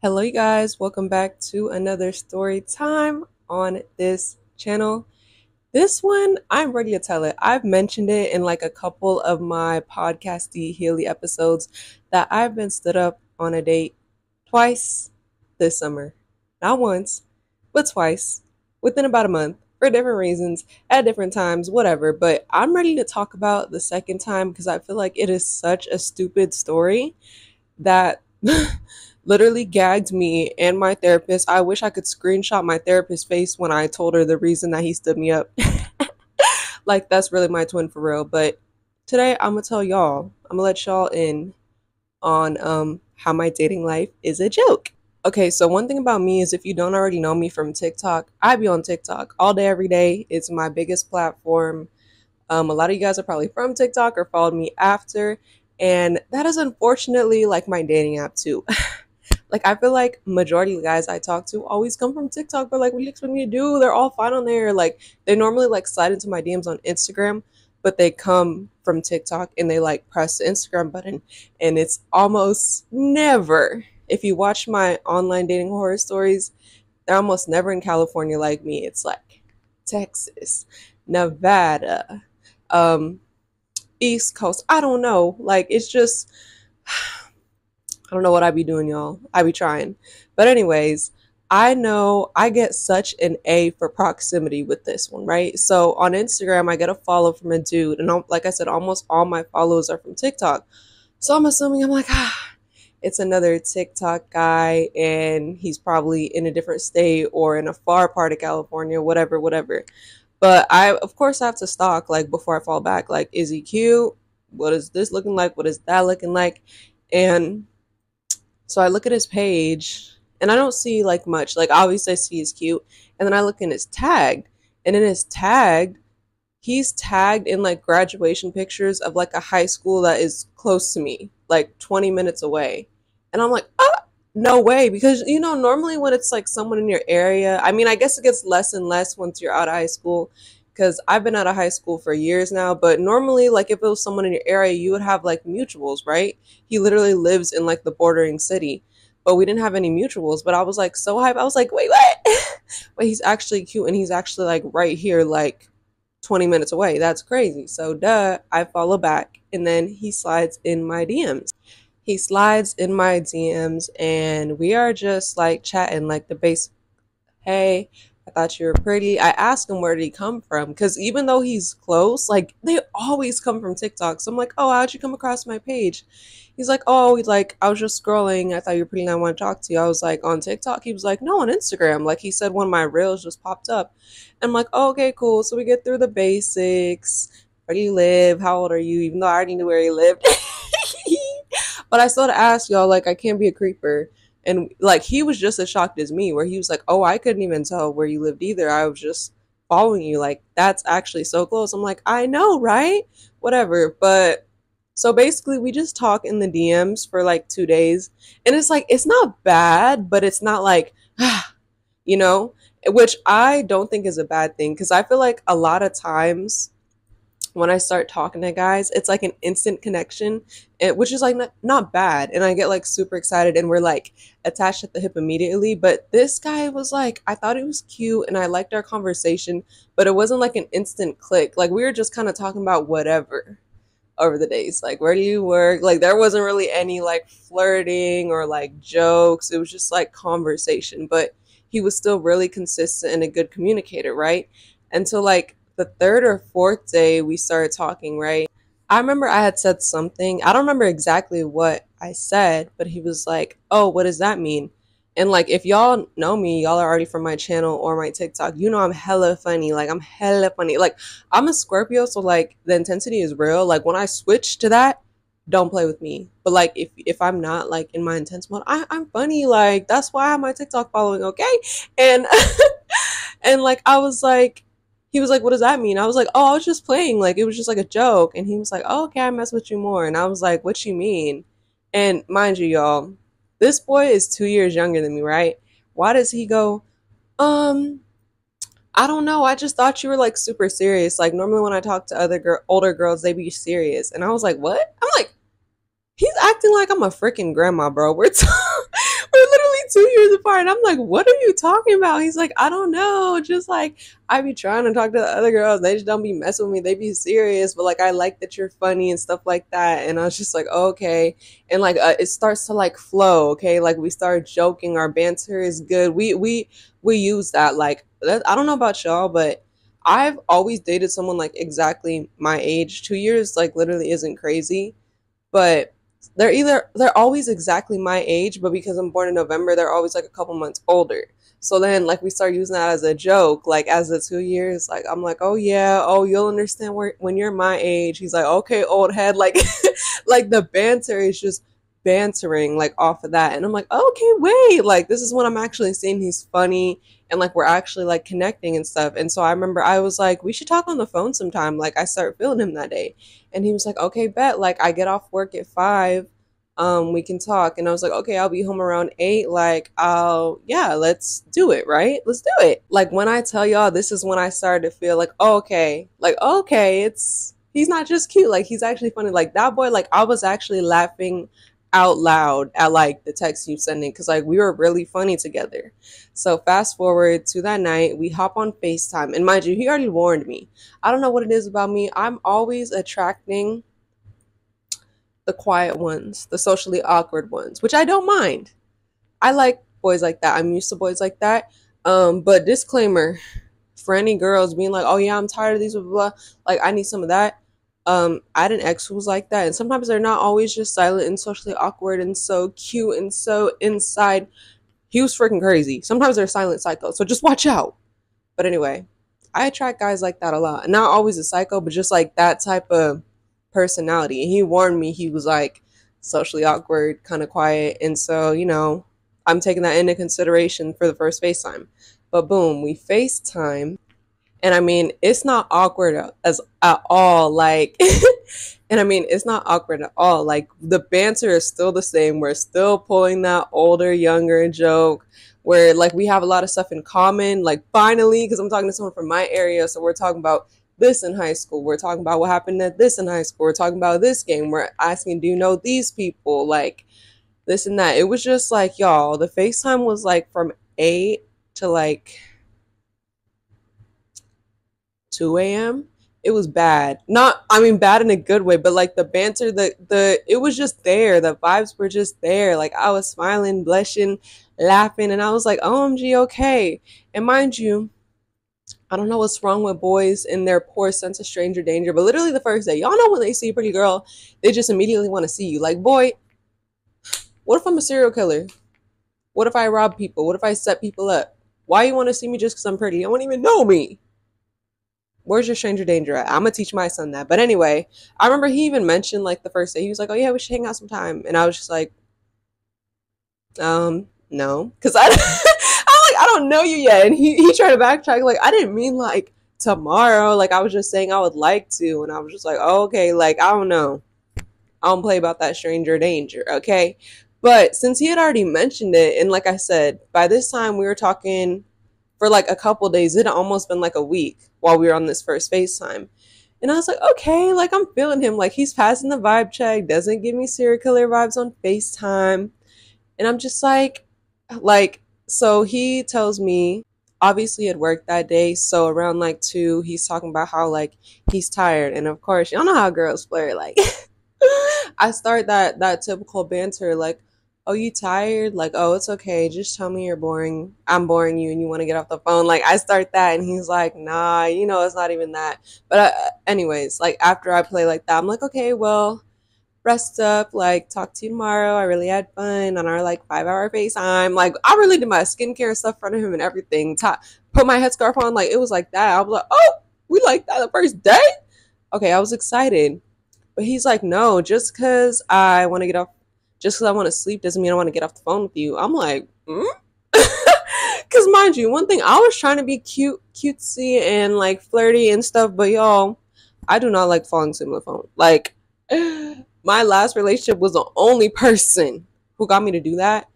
Hello, you guys. Welcome back to another story time on this channel. This one, I'm ready to tell it. I've mentioned it in like a couple of my podcasty Healy episodes that I've been stood up on a date twice this summer. Not once, but twice within about a month for different reasons at different times, whatever. But I'm ready to talk about the second time because I feel like it is such a stupid story that literally gagged me and my therapist. I wish I could screenshot my therapist's face when I told her the reason that he stood me up. Like, that's really my twin for real. But today I'm gonna tell y'all, I'm gonna let y'all in on how my dating life is a joke. Okay, so one thing about me is if you don't already know me from TikTok, I be on TikTok all day, every day. It's my biggest platform. A lot of you guys are probably from TikTok or followed me after, and that is unfortunately like my dating app too. Like, I feel like majority of the guys I talk to always come from TikTok, but like, what do you expect me to do? They're all fine on there. Like, they normally like slide into my DMs on Instagram, but they come from TikTok and they like press the Instagram button, and it's almost never. If you watch my online dating horror stories, they're almost never in California like me. It's like Texas, Nevada, um, East Coast. I don't know. Like, it's just I don't know what I be doing, y'all. I be trying. But anyways, I know I get such an A for proximity with this one, right? So on Instagram, I get a follow from a dude. And like I said, almost all my follows are from TikTok. So I'm assuming I'm like, it's another TikTok guy. And he's probably in a different state or in a far part of California, whatever, whatever. But of course, have to stalk, like, before I fall back. Like, is he cute? What is this looking like? What is that looking like? And so I look at his page and I don't see like much. Like, obviously I see he's cute. And then I look in his tagged. And in his tagged, he's tagged in like graduation pictures of like a high school that is close to me, like 20 minutes away. And I'm like, oh, no way. Because, normally when it's like someone in your area, I mean, I guess it gets less and less once you're out of high school. Because I've been out of high school for years now, but normally, like, if it was someone in your area, you would have like mutuals, right? He literally lives in like the bordering city, but we didn't have any mutuals. But I was like so hyped. I was like, wait, what? Wait, he's actually cute, and he's actually like right here, like 20 minutes away. That's crazy. So duh, I follow back, and then he slides in my DMs. He slides in my DMs, and we are just like chatting, like the base. Hey, I thought you were pretty. I asked him where did he come from, because even though he's close, like, they always come from TikTok. So I'm like, oh, how'd you come across my page? He's like, oh, like, I was just scrolling. I thought you were pretty and I want to talk to you. I was like, on TikTok? He was like, no, on Instagram. Like, he said one of my reels just popped up. I'm like, oh, okay, cool. So we get through the basics. Where do you live? How old are you? Even though I already knew where he lived. But I still had to ask y'all, like, I can't be a creeper. And like, he was just as shocked as me, where he was like, oh, I couldn't even tell where you lived either. I was just following you. Like, that's actually so close. I'm like, I know, right? Whatever. But so basically, we just talk in the DMs for like 2 days. And it's like, it's not bad, but it's not like, you know, which I don't think is a bad thing. Because I feel like a lot of times when I start talking to guys, it's like an instant connection, which is like not bad. And I get like super excited and we're like attached at the hip immediately. But this guy was like, I thought he was cute and I liked our conversation, but it wasn't like an instant click. Like, we were just kind of talking about whatever over the days. Like, where do you work? Like, there wasn't really any like flirting or like jokes. It was just like conversation, but he was still really consistent and a good communicator, right? Until like the third or fourth day we started talking, right? I remember I had said something. I don't remember exactly what I said, but he was like, oh, what does that mean? And like, if y'all know me, y'all are already from my channel or my TikTok, you know I'm hella funny. Like, I'm hella funny. Like, I'm a Scorpio, so like the intensity is real. Like, when I switch to that, don't play with me. But like, if I'm not like in my intense mode, I'm funny. Like, that's why I have my TikTok following, okay? And and like, I was like, he was like, what does that mean? I was like, oh, I was just playing. Like, it was just like a joke. And he was like, oh, okay, I mess with you more. And I was like, what you mean? And mind you, y'all, this boy is 2 years younger than me, right? Why does he go, I don't know. I just thought you were like super serious. Like, normally when I talk to other older girls, they be serious. And I was like, what? I'm like, he's acting like I'm a freaking grandma, bro. We're literally crazy part. And I'm like, what are you talking about? He's like, I don't know. Just like, I be trying to talk to the other girls. They just don't be messing with me. They be serious. But like, I like that you're funny and stuff like that. And I was just like, oh, okay. And like, it starts to like flow. Okay. Like we start joking. Our banter is good. We use that. Like, I don't know about y'all, but I've always dated someone like exactly my age. 2 years, like literally isn't crazy, but they're always exactly my age, but because I'm born in November, they're always like a couple months older. So then like we start using that as a joke, like as the 2 years, like I'm like, oh yeah, oh you'll understand when you're my age. He's like, okay, old head, like like the banter is just bantering like off of that. And I'm like, okay, wait, like this is when I'm actually seeing he's funny and like we're actually like connecting and stuff. And so I remember I was like, we should talk on the phone sometime. Like I started feeling him that day. And he was like, okay, bet. Like I get off work at 5. We can talk. And I was like, okay, I'll be home around 8. Like, yeah, let's do it, right? Let's do it. Like when I tell y'all, this is when I started to feel like, oh, okay, like, okay, he's not just cute. Like he's actually funny. Like that boy, like I was actually laughing out loud at like the text you sending because like we were really funny together. So fast forward to that night, we hop on FaceTime, and mind you, he already warned me. I don't know what it is about me. I'm always attracting the quiet ones, the socially awkward ones, which I don't mind. I like boys like that. I'm used to boys like that. But disclaimer for any girls being like, oh yeah, I'm tired of these, blah, blah, blah. Like I need some of that. I had an ex who was like that, and sometimes they're not always just silent and socially awkward and so cute and so inside. He was freaking crazy. Sometimes they're silent psycho, so just watch out. But anyway, I attract guys like that a lot. Not always a psycho, but just like that type of personality. And he warned me, he was like socially awkward, kind of quiet. And so, I'm taking that into consideration for the first FaceTime. But boom, we FaceTime. And I mean, it's not awkward as at all. Like, and I mean, it's not awkward at all. Like, the banter is still the same. We're still pulling that older, younger joke where, like, we have a lot of stuff in common. Like, finally, because I'm talking to someone from my area. So we're talking about this in high school. We're talking about what happened at this in high school. We're talking about this game. We're asking, do you know these people? Like, this and that. It was just like, y'all, the FaceTime was like from 8 to like 2 a.m. It was bad. Not, I mean, bad in a good way, but like the banter, it was just there. The vibes were just there. Like I was smiling, blushing, laughing, and I was like, OMG, okay. And mind you, I don't know what's wrong with boys and their poor sense of stranger danger, but literally the first day, y'all know when they see a pretty girl, they just immediately want to see you. Like, boy, what if I'm a serial killer? What if I rob people? What if I set people up? Why you want to see me just because I'm pretty? You don't even know me. Where's your stranger danger at? I'm gonna teach my son that. But anyway, I remember he even mentioned like the first day, he was like, oh yeah, we should hang out sometime. And I was just like, no. Cause I'm like, I don't know you yet. And he tried to backtrack, like, I didn't mean like tomorrow. Like I was just saying I would like to. And I was just like, oh, okay, like I don't know. I don't play about that stranger danger, okay? But since he had already mentioned it, and like I said, by this time we were talking for like a couple days. It had almost been like a week while we were on this first FaceTime. And I was like, okay, like I'm feeling him. Like he's passing the vibe check, doesn't give me serial killer vibes on FaceTime. And I'm just like, so he tells me, obviously at work that day. So around like 2, he's talking about how like he's tired. And of course, y'all know how girls flirt. Like I start that typical banter, like, oh, you tired? Like, oh, it's okay. Just tell me you're boring. I'm boring you and you want to get off the phone. Like, I start that and he's like, nah, it's not even that. But anyways, like, after I play like that, I'm like, okay, well, rest up. Like, talk to you tomorrow. I really had fun on our, like, 5-hour FaceTime. Like, I really did my skincare and stuff in front of him and everything. Put my headscarf on. Like, it was like that. I was like, oh, we like that the first day? Okay, I was excited. But he's like, no, just because I want to sleep doesn't mean I want to get off the phone with you. I'm like, because mind you, one thing, I was trying to be cutesy and like flirty and stuff, but y'all, I do not like falling asleep on the phone. Like, my last relationship was the only person who got me to do that.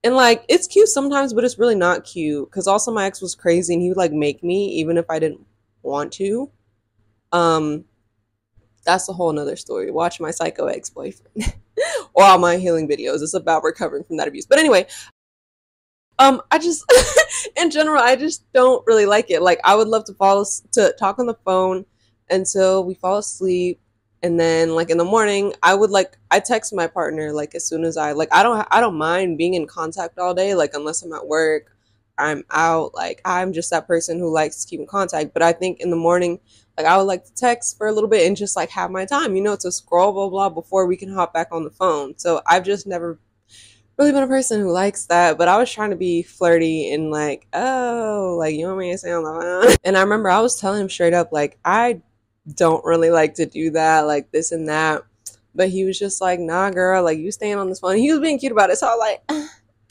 And like, it's cute sometimes, but it's really not cute. Because also my ex was crazy and he would like make me even if I didn't want to. That's a whole nother story. Watch my psycho ex-boyfriend or all my healing videos. It's about recovering from that abuse. But anyway, I just in general, I just don't really like it. Like I would love to to talk on the phone until we fall asleep, and then like in the morning, I text my partner like as soon as I don't mind being in contact all day, like unless I'm at work, I'm out, like I'm just that person who likes to keep in contact. But I think in the morning, like I would like to text for a little bit and just like have my time, to scroll blah blah before we can hop back on the phone. So I've just never really been a person who likes that, but I was trying to be flirty and like, oh, like you want me to stay on the phone? And I remember I was telling him straight up, like, I don't really like to do that, like this and that. But he was just like, nah, girl, like you staying on this phone. He was being cute about it. So I was like,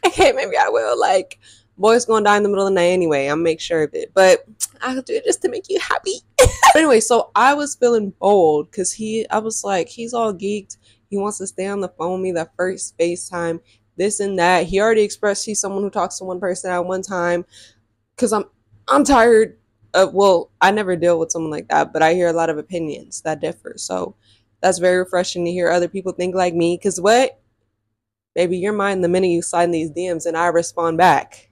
okay, maybe I will. Like, boy's gonna die in the middle of the night anyway. I'll make sure of it. But I'll do it just to make you happy. But anyway, so I was feeling bold because I was like, he's all geeked. He wants to stay on the phone with me the first FaceTime, this and that. He already expressed he's someone who talks to one person at one time. Because I'm tired of, well, I never deal with someone like that, but I hear a lot of opinions that differ. So that's very refreshing to hear other people think like me. Because what? Baby, you're mine the minute you slide these DMs and I respond back.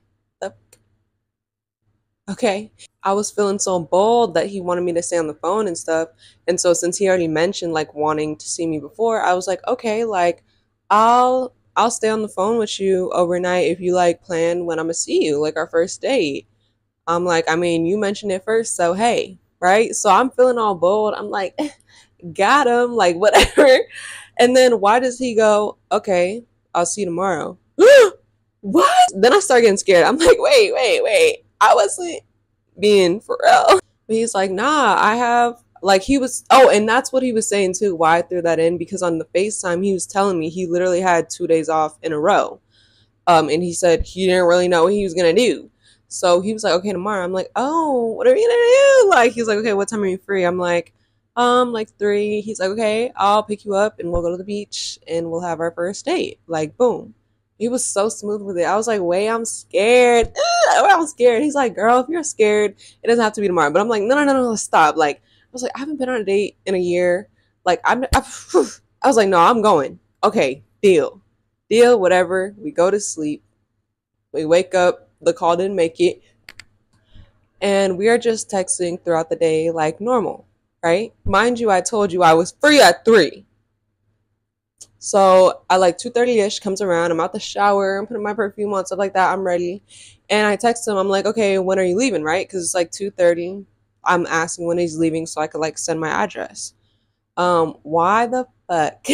Okay. I was feeling so bold that he wanted me to stay on the phone and stuff. And so since he already mentioned like wanting to see me before, I was like, okay, like I'll stay on the phone with you overnight if you like plan when I'm gonna see you, like our first date. I'm like, I mean, you mentioned it first, so hey, right? So I'm feeling all bold. I'm like, got him, like whatever. And then why does he go, okay, I'll see you tomorrow? What? Then I start getting scared. I'm like, wait. I wasn't being for real. But he's like, nah, I have, like he was, oh, and that's what he was saying too, why I threw that in, because on the FaceTime, he was telling me he literally had 2 days off in a row. And he said he didn't really know what he was gonna do. So he was like, okay, tomorrow. I'm like, oh, what are you gonna do? Like, he's like, okay, what time are you free? I'm like 3. He's like, okay, I'll pick you up and we'll go to the beach and we'll have our first date. Like, boom. He was so smooth with it. I was like, wait, I'm scared. I'm scared. He's like, girl, if you're scared, it doesn't have to be tomorrow. But I'm like, no, stop. Like, I was like, I haven't been on a date in a year. Like, I was like, no, I'm going. Okay, deal, whatever. We go to sleep. We wake up. The call didn't make it. And we are just texting throughout the day like normal, right? Mind you, I told you I was free at 3. So I like 2:30ish comes around. I'm out the shower. I'm putting my perfume on, stuff like that. I'm ready. And I text him. I'm like, okay, when are you leaving, right? Because it's like 2:30. I'm asking when he's leaving so I could like send my address. Why the fuck?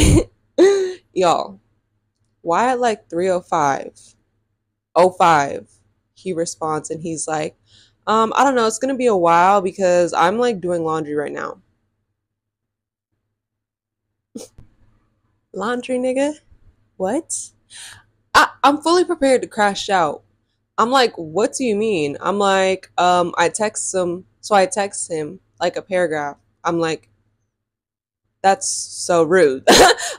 Y'all, why at like 3:05 he responds and he's like, I don't know, it's gonna be a while because I'm like doing laundry right now. Laundry, nigga? What? I'm fully prepared to crash out. I'm like, what do you mean? I'm like, I text him like a paragraph. I'm like, that's so rude.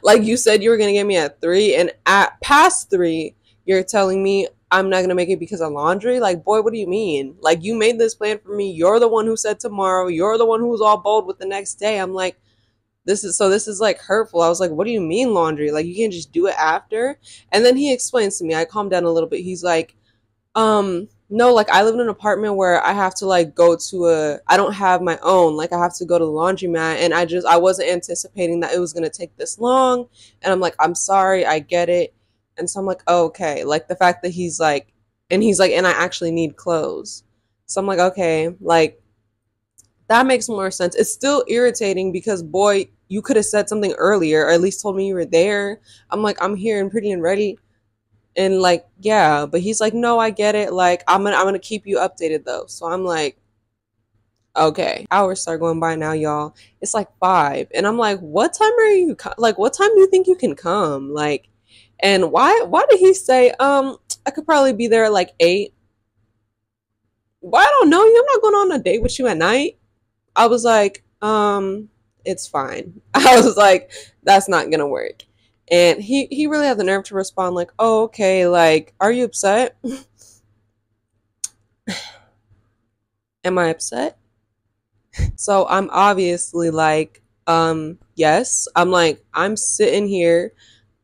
Like you said you were gonna get me at 3, and at past 3, you're telling me I'm not gonna make it because of laundry? Like, boy, what do you mean? Like, you made this plan for me. You're the one who said tomorrow. You're the one who was all bold with the next day. I'm like, this is like hurtful. I was like, what do you mean laundry? Like, you can't just do it after? And then he explains to me. I calmed down a little bit. He's like, no, like I live in an apartment where I have to like I don't have my own, like I have to go to the laundromat, and I wasn't anticipating that it was going to take this long. And I'm like, I'm sorry, I get it. And so I'm like, oh, okay, like the fact that he's like, and I actually need clothes. So I'm like, okay, like that makes more sense. It's still irritating because, boy, you could have said something earlier or at least told me you were there. I'm like, I'm here and pretty and ready. And like, yeah, but he's like, no, I get it. Like, I'm gonna keep you updated though. So I'm like, okay. Hours start going by now, y'all. It's like 5, and I'm like, what time are you? Like, what time do you think you can come? Like, and why did he say, I could probably be there at like 8? Well, I don't know. I'm not going on a date with you at night. I was like, it's fine. I was like, that's not gonna work. And he really had the nerve to respond like, oh, okay, like, are you upset? Am I upset? So I'm obviously like, yes. I'm like, I'm sitting here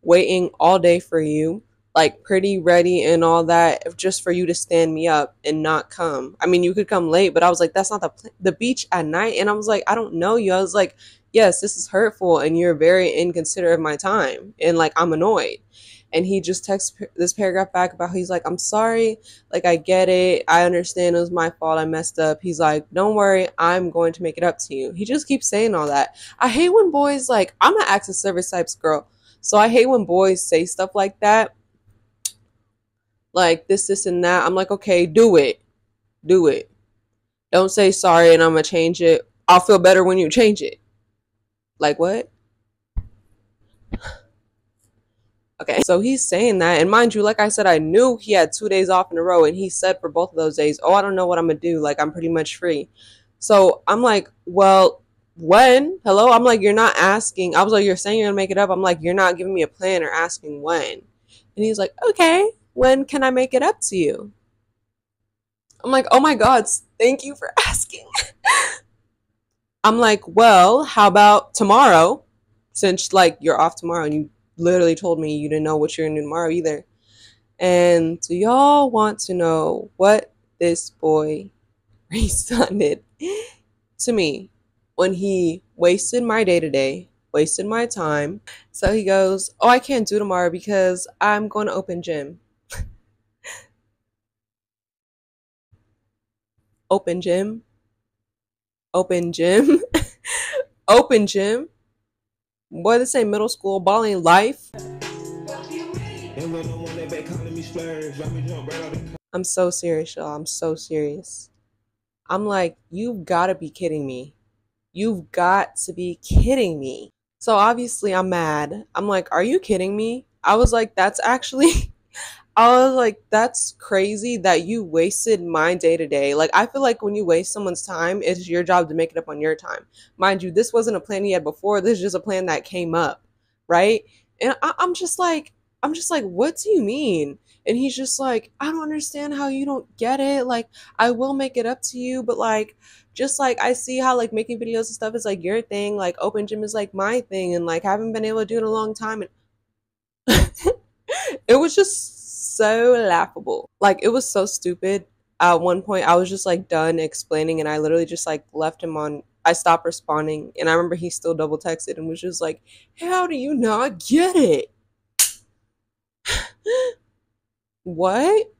waiting all day for you. like pretty ready and all that just for you to stand me up and not come. I mean, you could come late, but I was like, that's not the beach at night. And I was like, I don't know you. I was like, yes, this is hurtful and you're very inconsiderate of my time. And like, I'm annoyed. And he just texts this paragraph back about, he's like, I'm sorry. Like, I get it. I understand it was my fault. I messed up. He's like, don't worry. I'm going to make it up to you. He just keeps saying all that. I hate when boys, like, I'm an acts of service types girl. So I hate when boys say stuff like that. Like this, and that. I'm like, okay, do it. Do it. Don't say sorry and I'm going to change it. I'll feel better when you change it. Like, what? Okay, so he's saying that, and mind you, like I said, I knew he had 2 days off in a row, and he said for both of those days, oh, I don't know what I'm gonna do, like, I'm pretty much free. So I'm like, well, when? Hello? I'm like, you're not asking. I was like, you're saying you're gonna make it up. I'm like, you're not giving me a plan or asking when. And he's like, okay, when can I make it up to you? I'm like, oh my God, thank you for asking. I'm like, well, how about tomorrow? Since, like, you're off tomorrow and you literally told me you didn't know what you're gonna do tomorrow either. And do y'all want to know what this boy responded to me when he wasted my day today, wasted my time? So he goes, oh, I can't do tomorrow because I'm going to open gym. Open gym? Open gym? Open gym? Boy, this ain't middle school. Ball ain't life. I'm so serious, y'all. I'm so serious. I'm like, you've got to be kidding me. You've got to be kidding me. So obviously I'm mad. I'm like, are you kidding me? I was like, that's actually... I was like, that's crazy that you wasted my day to day. Like, I feel like when you waste someone's time, it's your job to make it up on your time. Mind you, this wasn't a plan he had before. This is just a plan that came up, right? And I'm just like, what do you mean? And he's just like, I don't understand how you don't get it. Like, I will make it up to you, but like, just like I see how like making videos and stuff is like your thing. Like, open gym is like my thing, and like haven't been able to do it in a long time. And it was just so laughable. Like, it was so stupid. At one point I was just like done explaining and I literally just like left him on. I stopped responding and I remember he still double texted and was just like, how do you not get it? What?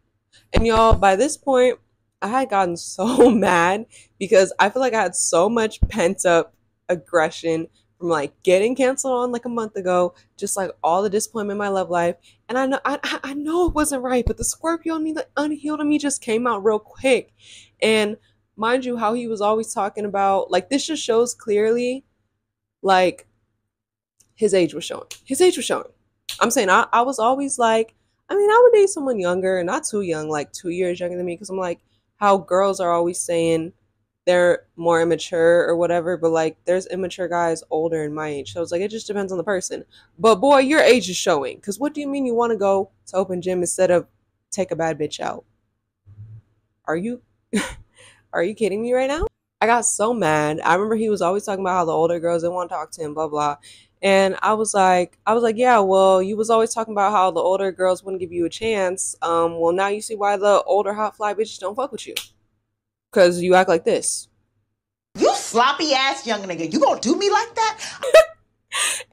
And y'all, by this point I had gotten so mad because I feel like I had so much pent up aggression from like getting canceled on like a month ago, just like all the disappointment in my love life. And I know it wasn't right, but the Scorpio in me, the unhealed in me just came out real quick. And mind you, how he was always talking about, like, this just shows clearly like his age was showing. His age was showing. I'm saying I was always like, I mean, I would date someone younger, not too young, like 2 years younger than me, because I'm like, how girls are always saying they're more immature or whatever, but like there's immature guys older in my age. So it's like, it just depends on the person. But boy, your age is showing. Because what do you mean you want to go to open gym instead of take a bad bitch out? Are you are you kidding me right now? I got so mad. I remember he was always talking about how the older girls didn't want to talk to him, blah blah. And I was like, yeah, well, you was always talking about how the older girls wouldn't give you a chance. Well, now you see why the older hot fly bitches don't fuck with you. Because you act like this. You sloppy ass young nigga. You gonna do me like that?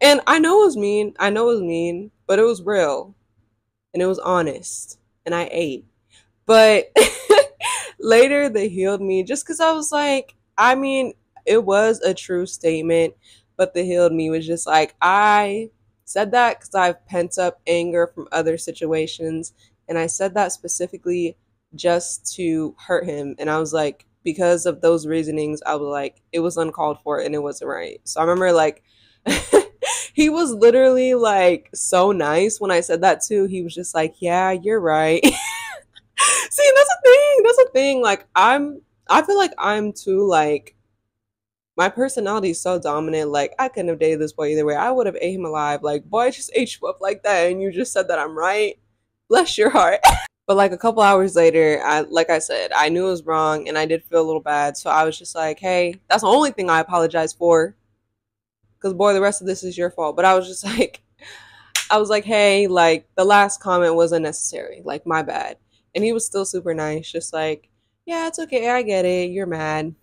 And I know it was mean. But it was real. And it was honest. And I ate. But later they healed me just because I was like, I mean, it was a true statement. But the healed me was just like, I said that because I've pent up anger from other situations. And I said that specifically just to hurt him. And I was like, because of those reasonings, I was like, it was uncalled for and it wasn't right. So I remember like he was literally like so nice when I said that too. He was just like, yeah, you're right. See, that's a thing. Like, I feel like I'm too, like, my personality is so dominant. Like, I couldn't have dated this boy either way. I would have ate him alive. Like, boy, I just ate you up like that and you just said that I'm right. Bless your heart. But like a couple hours later, like I said, I knew it was wrong and I did feel a little bad. So I was just like, hey, that's the only thing I apologize for. Because boy, the rest of this is your fault. But I was just like, I was like, hey, like the last comment was unnecessary. Like, my bad. And he was still super nice, just like, yeah, it's okay. I get it. You're mad.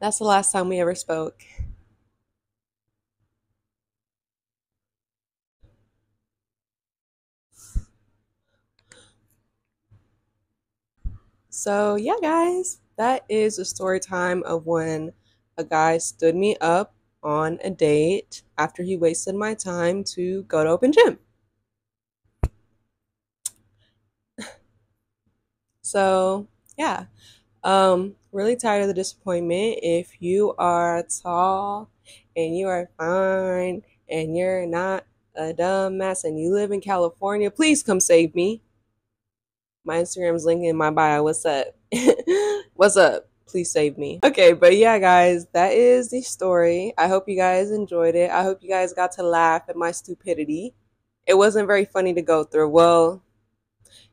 That's the last time we ever spoke. So, yeah, guys, that is a story time of when a guy stood me up on a date after he wasted my time to go to open gym. So, yeah, really tired of the disappointment. If you are tall and you are fine and you're not a dumbass and you live in California, please come save me. My Instagram's link in my bio. What's up? What's up? Please save me. Okay, but yeah, guys, that is the story. I hope you guys enjoyed it. I hope you guys got to laugh at my stupidity. It wasn't very funny to go through. Well,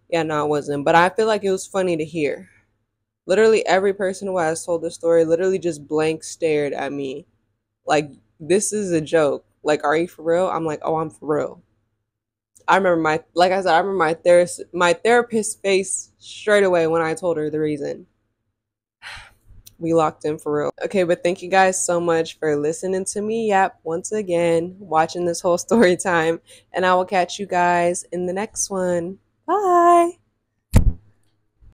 yeah, no, it wasn't. But I feel like it was funny to hear. Literally every person who has told the story literally just blank stared at me. Like, this is a joke. Like, are you for real? I'm like, oh, I'm for real. I remember like I said, I remember my therapist's face straight away when I told her the reason. We locked in for real. Okay, but thank you guys so much for listening to me yap once again, watching this whole story time, and I will catch you guys in the next one. Bye.